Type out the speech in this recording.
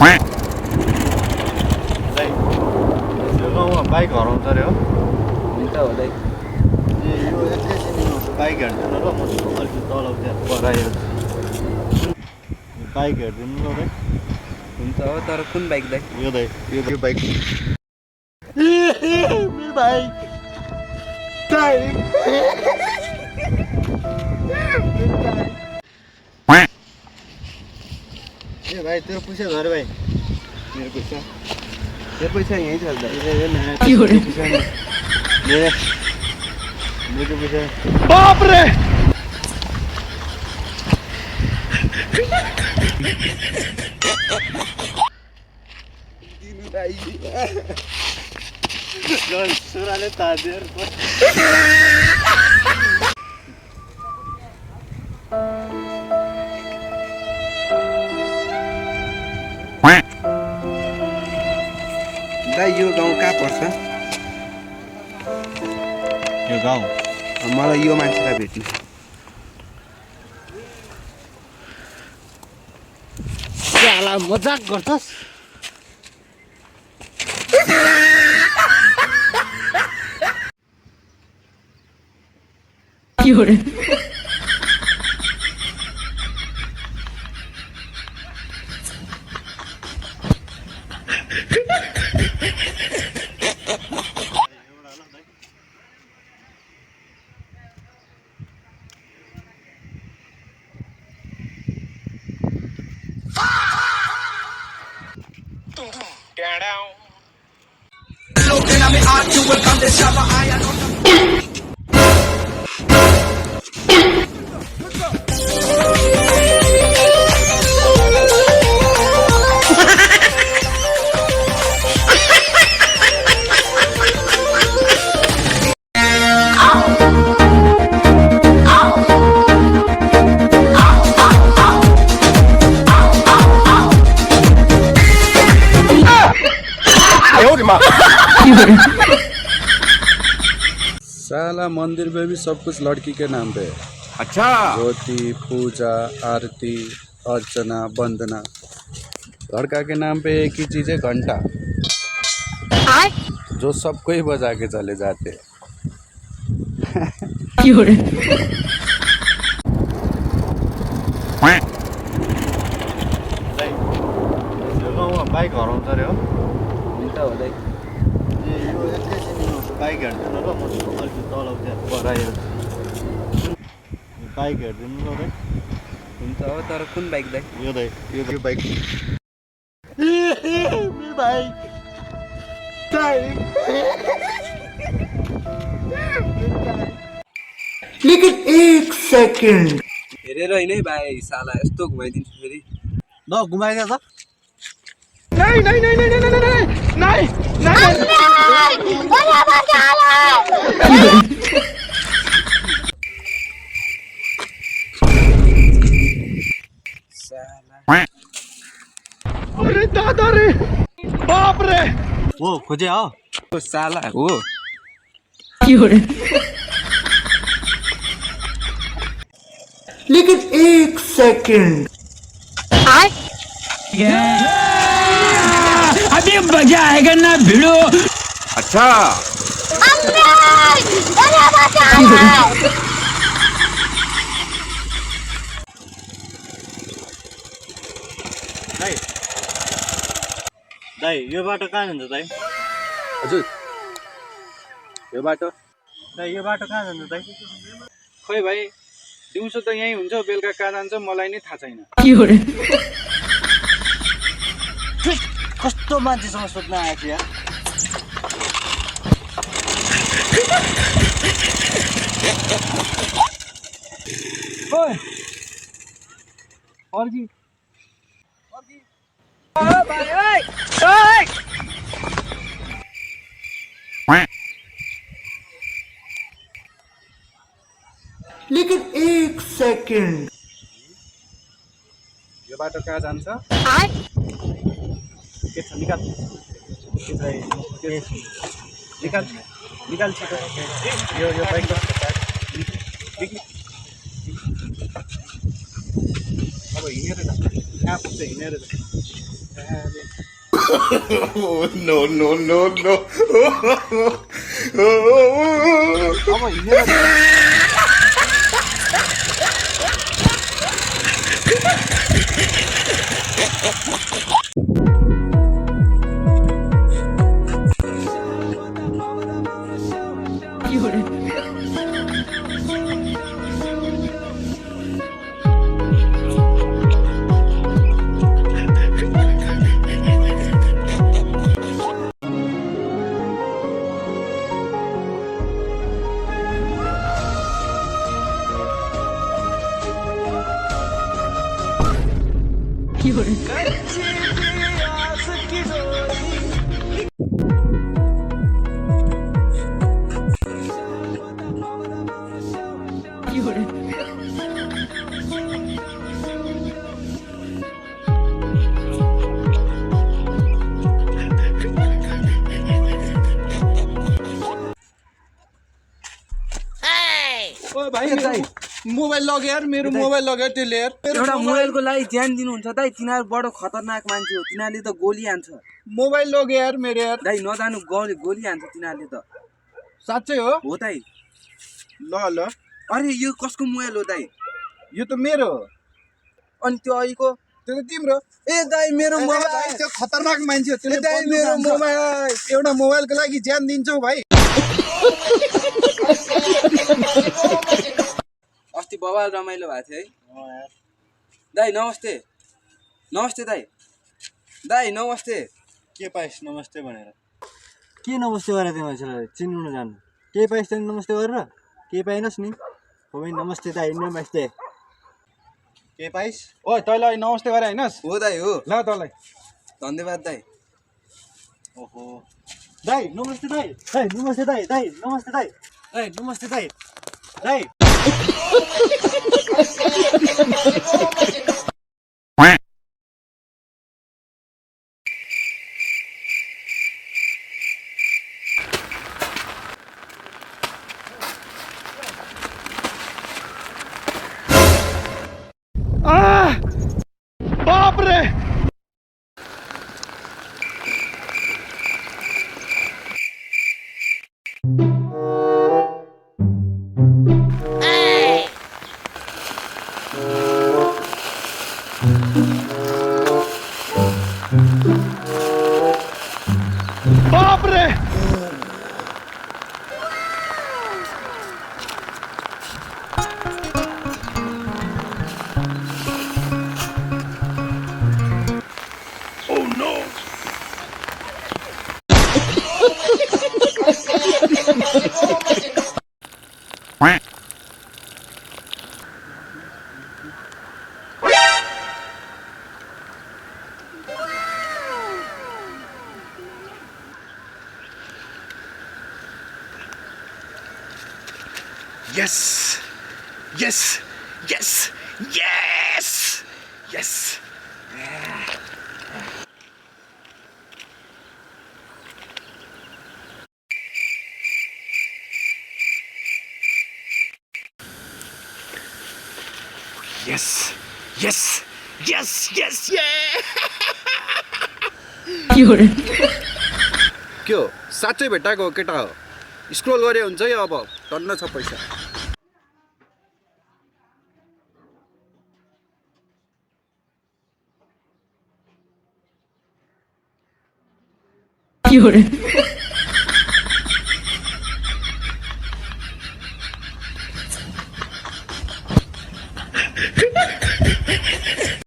यो गाउँमा बाइक हराउँछ अरे हो? हुन्छ हो दाइ। यो एकैछिन बाइक हेर्दैन र म अलिकति तल त्यहाँ परायो बाइक हेरिदिनु ल दाइ। हुन्छ हो, तर कुन बाइक दाइ? यो दाइ यो बाइक मेरो बाइक ए भाइ तेरो पैसा झऱ्यो भाइ। मेरो पैसा यहीँ छ दाइ। मेरो पैसा बाप रे दिनु दाइ। सुराले तादियो दाइ यो गाउँ कहाँ पर्छ? यो गाउँ मलाई यो मान्छेलाई भेट्नु। साला मजाक गर्छस्? साला मंदिर में भी सब कुछ लड़की के नाम पे है। अच्छा ज्योति, पूजा, आरती, अर्चना, वंदना। लड़का के नाम पे एक ही चीज है, घंटा, जो सबको ही बजा के चले जाते हैं। यो गाउँमा बाइक हराउँछ अरे हो? हुन्छ हो दाइ। यो एकैछिन बाइक हेर्दैन र म अलिकति तल त्यहाँ परायो बाइक हेरिदिनु ल दाइ। हुन्छ हो, तर कुन बाइक दाइ? यो दाइ यो बाइक मेरो बाइक लेकिन एक सेकंड हेरेर होइन है भाइ, साला यस्तो घुमाइदिन्छु फेरि। ल घुमाइदिए त। नहीं नहीं नहीं नहीं नहीं नहीं नहीं नहीं साला अरे दादा रे बाप रे हो खोजे हो ओ साला हो। लेकिन एक सेकंड अभी मजा आएगा ना भिड़ो। अच्छा दाइ दाइ यो बाटो कहाँ जान्छ दाइ? हजुर, यो बाटो दाइ यो बाटो कहाँ जान्छ दाइ? खै भाइ, दिउँसो त यहीँ हुन्छ, बेलुका कहाँ जान्छ मलाई नै थाहा छैन। कस्तो मान्छेसँग सोध्न आएको यार? ओए अर्की लेकिन एक सेकंड यो बाटो कहाँ जान्छ? के छ निकाल, के चाहिँ निकाल निकाल छिटो। यो बाइक अब हिँडेर जा, कहाँ पुग्छ हिँडेर जा। अब हिँडेर ओ भाइ मोबाइल लग्यो यार मेरो मोबाइल लग्यो त्यसले यार एउटा मोबाइलको लागि ज्यान दिनुहुन्छ दाइ तिनीहरू बडो खतरनाक मान्छे हो तिनीहरूले त गोली हान्छ मोबाइल लग्यो यार मेरो यार दाइ नजानु गोली हान्छ तिनीहरूले त साँच्चै हो हो दाइ ल ल अरे यो कसको मोबाइल हो दाइ यो त मेरो हो अनि त्यो अहिलेको त्यो त तिम्रो ए दाइ मेरो भाइ मोबाइल त्यो खतरनाक मान्छे हो त्यसले दाइ मेरो मोबाइल एउटा मोबाइलको लागि ज्यान दिन्छौ भाइ अस्ति बवाल रमाइलो भएको थियो है दाइ नमस्ते नमस्ते दाइ दाइ नमस्ते के पाइस् नमस्ते भनेर के नमस्ते गरेर त्यो मान्छेलाई चिन्नु नजान्नु केही पाइस् त नमस्ते गरेर केही पाइनस् नि हो भने नमस्ते दाइ नमस्ते के पाइस् ओ तँलाई नमस्ते गरे हैनस् हो दाइ हो ल तँलाई धन्यवाद दाइ ओहो दाइ नमस्ते दाइ दाइ नमस्ते दाइ दाइ नमस्ते दाइ दाइ नमस्ते दाइ दाइ बाप रे बाप रे Yes! Yes! Yes! Yes! Yes! Yes! Yes! Yes! Yes! Yeah! के हो साँच्चै भेटाएको हो केटा हो स्क्रोल गरे हुन्छ है अब टन्न छ पैसा